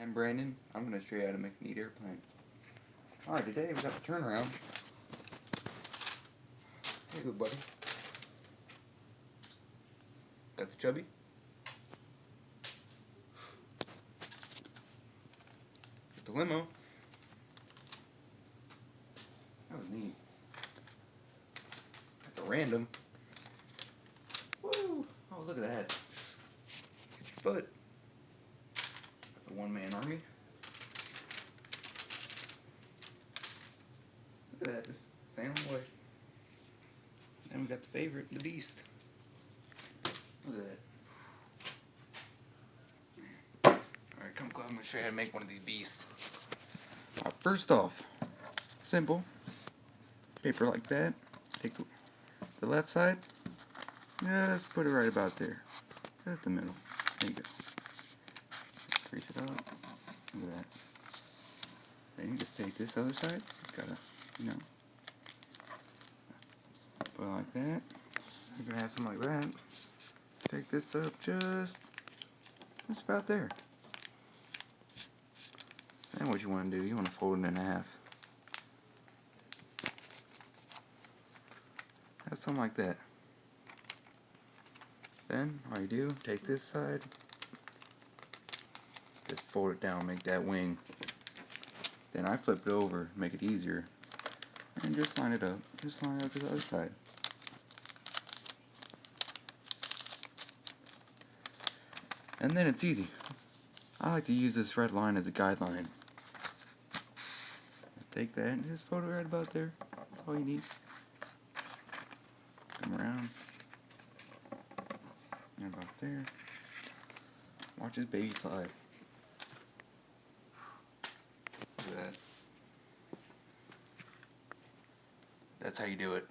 I'm Brandon. I'm going to show you how to make a neat airplane. Alright, today we got the turnaround. Hey, little buddy. Got the chubby. Got the limo. That was neat. Got the random. Woo! Oh, look at that. Get your foot. Got the one-man army. Look at that, just sailing away. Then we got the favorite, the beast. Look at that. Alright, come close. I'm going to show you how to make one of these beasts. First off, simple. Paper like that. Take the left side. Just put it right about there. Just the middle. There you go. Crease it up. Look at that. Then you just take this other side. Just gotta, you know, put it like that. You're gonna have something like that. Take this up just about there. Then what you want to do, you want to fold it in half. Have something like that. Then all you do, take this side, just fold it down, make that wing. Then I flip it over, make it easier, and just line it up. Just line it up to the other side. And then it's easy. I like to use this red line as a guideline. Just take that and just fold it right about there. That's all you need. Come around. And about there. Watch this baby fly. Look at that. That's how you do it.